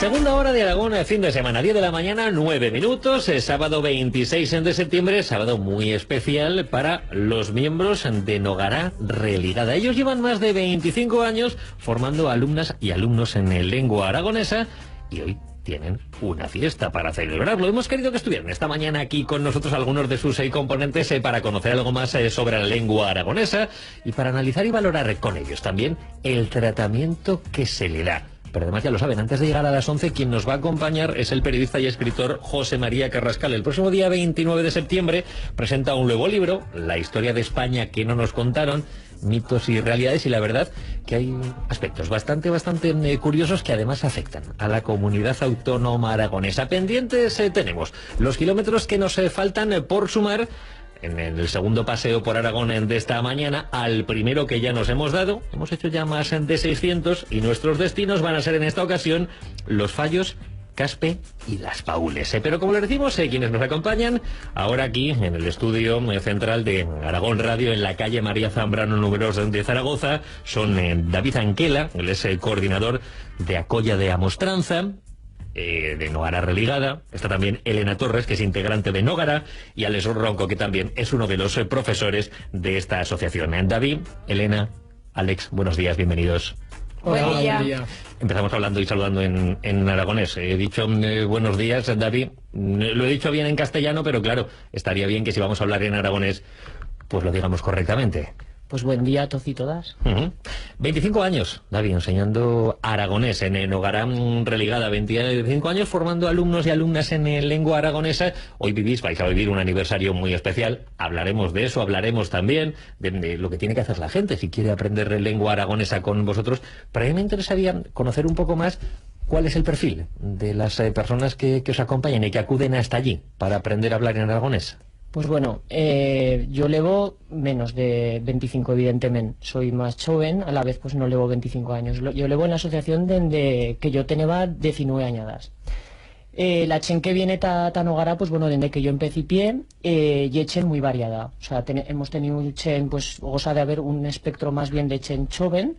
Segunda hora de Aragón, fin de semana, 10 de la mañana, 9 minutos, sábado 26 de septiembre, sábado muy especial para los miembros de Nogará Religada. Ellos llevan más de 25 años formando alumnas y alumnos en lengua aragonesa y hoy tienen una fiesta para celebrarlo. Hemos querido que estuvieran esta mañana aquí con nosotros algunos de sus componentes para conocer algo más sobre la lengua aragonesa y para analizar y valorar con ellos también el tratamiento que se le da. Pero además ya lo saben, antes de llegar a las 11, quien nos va a acompañar es el periodista y escritor José María Carrascal. El próximo día 29 de septiembre presenta un nuevo libro, La historia de España que no nos contaron, mitos y realidades, y la verdad que hay aspectos bastante curiosos que además afectan a la comunidad autónoma aragonesa. Pendientes tenemos los kilómetros que nos faltan por sumar en el segundo paseo por Aragón de esta mañana, al primero que ya nos hemos dado. Hemos hecho ya más de 600 y nuestros destinos van a ser en esta ocasión los Fallos, Caspe y Las Paules. Pero como les decimos, quienes nos acompañan ahora aquí en el estudio central de Aragón Radio, en la calle María Zambrano número 2 de Zaragoza, son David Anquela, él es el coordinador de Acolla de Amostranza, de Nogará Religada. Está también Elena Torres, que es integrante de Nogará, y Alex Ronco, que también es uno de los profesores de esta asociación. David, Elena, Alex, buenos días, bienvenidos. Hola, buen día. Empezamos hablando y saludando en aragonés. He dicho buenos días, David. Lo he dicho bien en castellano, pero claro, estaría bien que si vamos a hablar en aragonés, pues lo digamos correctamente. Pues buen día a todos y todas. 25 años, David, enseñando aragonés en Nogará Religada. 25 años formando alumnos y alumnas en lengua aragonesa. Hoy vais a vivir un aniversario muy especial. Hablaremos de eso, hablaremos también de lo que tiene que hacer la gente si quiere aprender lengua aragonesa con vosotros. Pero a mí me interesaría conocer un poco más cuál es el perfil de las personas que os acompañan y que acuden hasta allí para aprender a hablar en aragonés. Pues bueno, yo llevo menos de 25, evidentemente. Soy más joven, a la vez pues no llevo 25 años. Yo llevo en la asociación desde que yo tenía 19 añadas. La chen que viene ta Nogará, pues bueno, desde que yo empecé pie, y chen muy variada. O sea, hemos tenido un chen, pues goza de haber un espectro más bien de chen joven,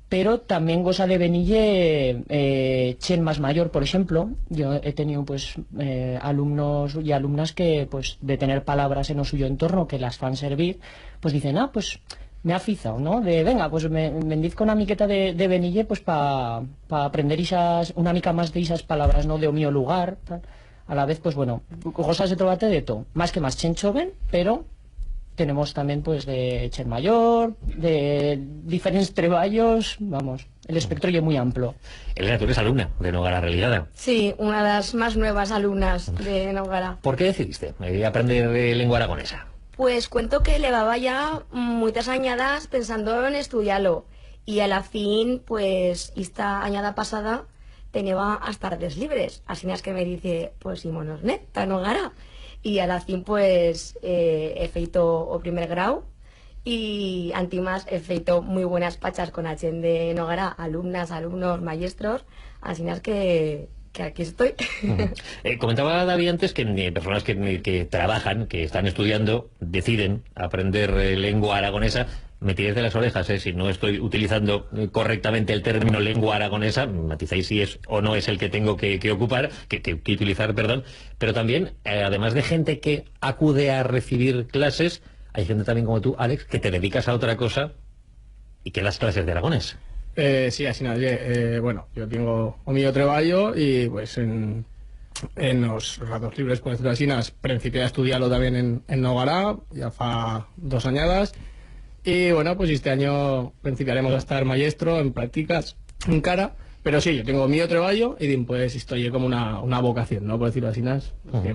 pero también goza de venille chen más mayor. Por ejemplo, yo he tenido pues alumnos y alumnas que pues de tener palabras en el suyo entorno que las fan servir, pues dicen, pues me ha fizado, ¿no? De venga, pues me dizco una miqueta de venille pues para aprender una mica más de esas palabras, ¿no? De o mío lugar, tal. A la vez, pues bueno, cosas de trobate de todo, más que más chen joven, pero tenemos también pues de chen mayor, de diferentes treballos, vamos, el espectro es muy amplio. Elena, tú eres alumna de Nogará Religada. Sí, una de las más nuevas alumnas de Nogará. ¿Por qué decidiste aprender lengua aragonesa? Pues cuento que llevaba ya muchas añadas pensando en estudiarlo y a la fin, pues esta añada pasada tenía las tardes libres, así es que me dice, pues ímonos, ta Nogará. Y a la fin, pues, he feito o primer grau y antimás he feito muy buenas pachas con la chen de Nogará, alumnas, alumnos, maestros, así es que aquí estoy. Comentaba David antes que personas que trabajan, que están estudiando, deciden aprender lengua aragonesa. Me tiréis de las orejas, si no estoy utilizando correctamente el término lengua aragonesa, matizáis si es o no es el que tengo que utilizar, perdón. Pero también, además de gente que acude a recibir clases, hay gente también como tú, Alex, que te dedicas a otra cosa y que das clases de aragonés. Sí, así nadie. Bueno, yo tengo un mío trabajo y pues en los ratos libres, por decirlo así, principié a estudiarlo también en Nogará, ya fa 2 añadas. Y bueno, pues este año principiaremos a estar maestro en prácticas en cara, pero sí, yo tengo mío trabajo y pues estoy como una vocación, ¿no? Por decirlo así,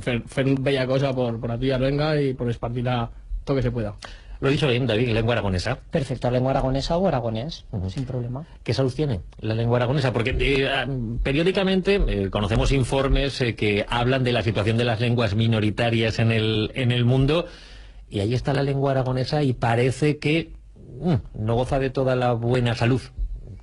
fer bella cosa por la tuya venga y por espartirla todo que se pueda. Lo he dicho bien, David, lengua aragonesa. Perfecto, lengua aragonesa o aragonés, sin problema. ¿Qué salud tiene la lengua aragonesa? Porque periódicamente conocemos informes que hablan de la situación de las lenguas minoritarias en el mundo. Y ahí está la lengua aragonesa y parece que no goza de toda la buena salud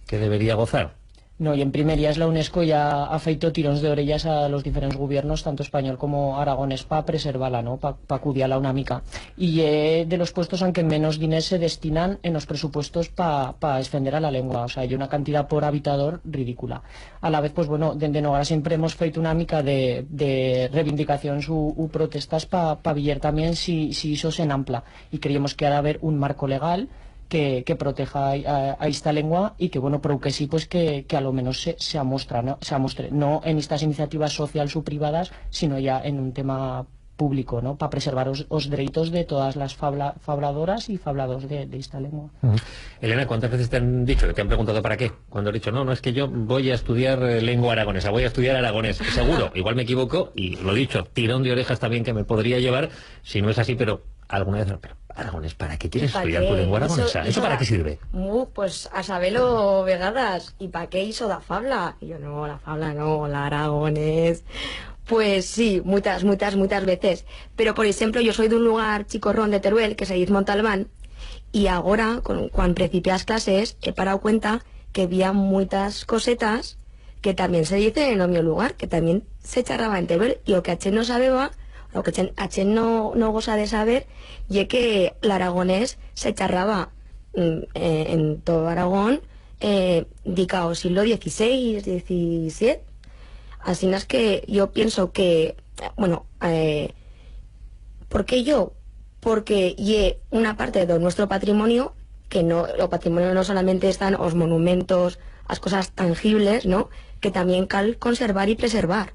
que debería gozar. No, y en primerías la UNESCO ya ha feito tirons de orellas a los diferentes gobiernos, tanto español como aragonés, para preservarla, ¿no? Para cuidarla una mica. Y de los puestos en que menos dinero se destinan en los presupuestos para defender a la lengua. O sea, hay una cantidad por habitador ridícula. A la vez, pues bueno, desde Nogara siempre hemos feito una mica de reivindicaciones u protestas para ver también si eso se enampla. Y creíamos que ha de haber un marco legal que proteja a esta lengua y que, bueno, pero que sí, pues que a lo menos se amostra, ¿no? Se amostre, no en estas iniciativas sociales o privadas, sino ya en un tema público, ¿no? Para preservar los derechos de todas las fabladoras y fablados de esta lengua. Elena, ¿cuántas veces te han dicho, te han preguntado para qué? Cuando has dicho, no, es que yo voy a estudiar lengua aragonesa, voy a estudiar aragonés, seguro, igual me equivoco, y lo he dicho, tirón de orejas también que me podría llevar, si no es así, pero alguna vez, pero aragonés, ¿para qué quieres estudiar tu lengua aragonesa? ¿Eso para qué sirve? Pues a saberlo vegadas. ¿Y para qué hizo la fabla? Y yo, no, la fabla no, la aragonés. Pues sí, muchas veces. Pero, por ejemplo, yo soy de un lugar chicorrón de Teruel, que se dice Montalbán, y ahora, cuando principié las clases, he parado cuenta que había muchas cosetas que también se dicen en el mi lugar, que también se charraba en Teruel, y lo que H no sabeba, lo que H no goza de saber, y que el aragonés se charraba en todo Aragón, dicao siglo XVI, XVII. Así es que yo pienso que, bueno, ¿por qué yo? Porque ye una parte de nuestro patrimonio, que no, lo patrimonio no solamente están los monumentos, las cosas tangibles, ¿no? Que también cal conservar y preservar.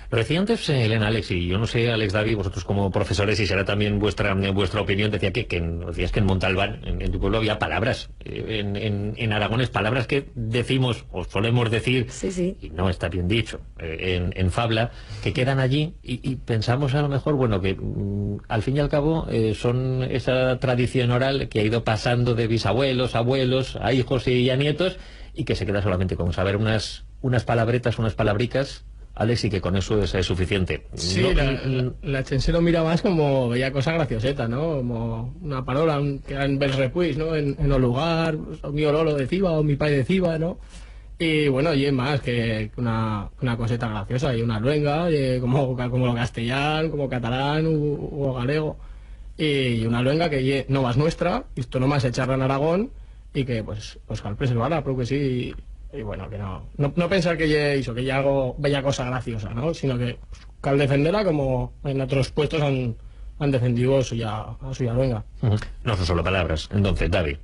Lo decía antes Elena, Alex, y yo no sé, Alex, David, vosotros como profesores, y será también vuestra opinión, decías que en Montalbán, en tu pueblo, había palabras, en Aragones, palabras que decimos, o solemos decir, sí. y no está bien dicho, en fabla, que quedan allí, y pensamos a lo mejor, bueno, que al fin y al cabo son esa tradición oral que ha ido pasando de bisabuelos, abuelos, a hijos y a nietos, y que se queda solamente con saber unas palabretas, unas palabricas, Alex, y que con eso es suficiente. Sí, no, la Chense lo mira más como veía cosa gracioseta, ¿no? Como una parola que era en vers repuis, ¿no? En el lugar, o mi ololo de Ciba, o mi pai de Ciba, ¿no? Y bueno, y es más que una coseta graciosa, y una luenga, y como lo castellán, como catalán o galego, y una luenga que no más nuestra, esto no más se charra en Aragón, y que pues cal preservarla, creo que sí. Y bueno, que no pensar que ya hago bella cosa graciosa, ¿no? Sino que pues, al defenderla como en otros puestos han defendido a suya luenga. No son solo palabras. Entonces, David,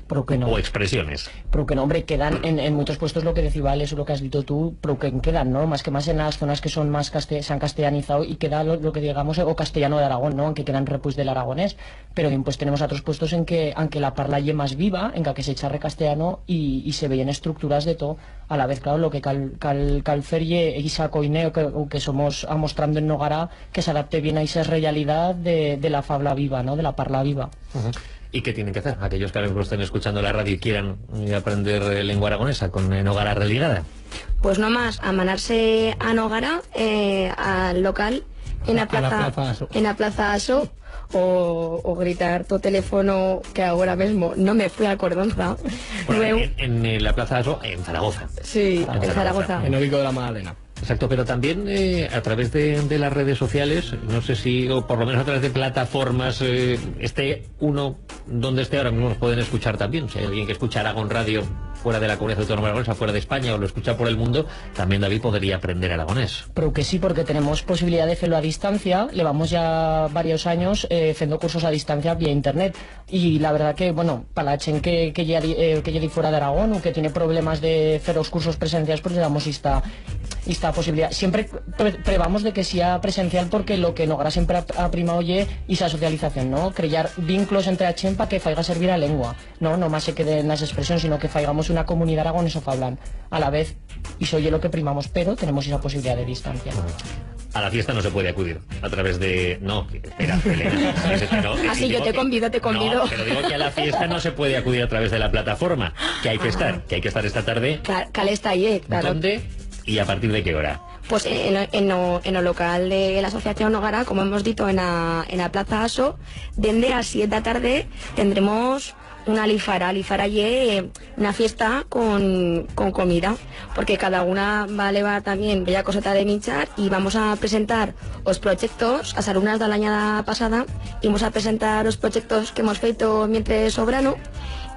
Pero que no. o expresiones. Pero que no, hombre, quedan en muchos puestos lo que decía Alex o lo que has dicho tú, pero que quedan, ¿no? Más en las zonas que son más se han castellanizado y queda lo que digamos, o castellano de Aragón, ¿no? Aunque quedan repuis del aragonés. Pero bien, pues tenemos otros puestos en que, aunque la parla ye más viva, en que se charre castellano y se veían estructuras de todo. A la vez, claro, lo que cal fer ye esa coineo que somos mostrando en Nogara, que se adapte bien a esa realidad de la fabla viva, ¿no? De la parla viva. ¿Y qué tienen que hacer aquellos que ahora mismo estén escuchando la radio y quieran aprender lengua aragonesa con Nogara Religada? Pues nomás, a manarse a Nogara, al local, en la plaza Aso, o gritar tu teléfono, que ahora mismo no me fui a Cordonza. Bueno, en la Plaza Aso, en Zaragoza. Sí, en Zaragoza. En Obico de la Magdalena. Exacto, pero también a través de las redes sociales, no sé si, o por lo menos a través de plataformas, uno donde esté ahora mismo nos pueden escuchar también. Si hay alguien que escucha Aragón Radio fuera de la Comunidad Autónoma Aragonesa, fuera de España, o lo escucha por el mundo, también David podría aprender aragonés. Pero que sí, porque tenemos posibilidad de hacerlo a distancia. Llevamos ya varios años haciendo cursos a distancia vía internet. Y la verdad que, bueno, para la gente que llegue fuera de Aragón o que tiene problemas de hacer los cursos presenciales, pues le damos esta posibilidad. Siempre prevamos de que sea presencial, porque lo que Nogara siempre ha primado y esa socialización, ¿no? Crear vínculos entre H para que faiga servir a lengua, no más se quede en las expresiones, sino que faigamos una comunidad aragonesa fablan a la vez, y eso oye lo que primamos, pero tenemos esa posibilidad de distancia. A la fiesta no se puede acudir a través de... No, espera, Elena. Así yo te convido. No, pero digo que a la fiesta no se puede acudir a través de la plataforma, que hay que estar esta tarde. Cal está ahí, claro. ¿Dónde y a partir de qué hora? Pues en el local de la Asociación Nogara, como hemos dicho, en la Plaza Aso, desde las 7 de la tarde tendremos una alifara ye una fiesta con comida, porque cada una va a llevar también bella coseta de minchar y vamos a presentar los proyectos, las alumnas de la añada pasada, y vamos a presentar los proyectos que hemos feito mientras sobrano,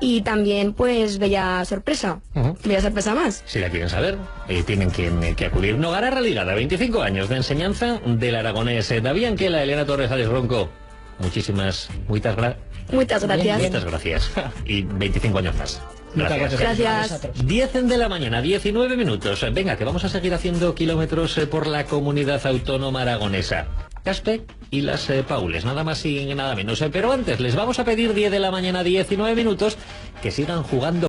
y también pues bella sorpresa, bella sorpresa más. Si la quieren saber, tienen que acudir. Nogara Religada, 25 años de enseñanza del aragonés. David Anquela, Elena Torres, Alex Ronco, muchas gracias. Muchas gracias. Muchas gracias. Y 25 años más. Gracias. Gracias. 10 de la mañana, 19 minutos. Venga, que vamos a seguir haciendo kilómetros por la comunidad autónoma aragonesa. Caspe y las Paules, nada más y nada menos. Pero antes les vamos a pedir 10 de la mañana, 19 minutos, que sigan jugando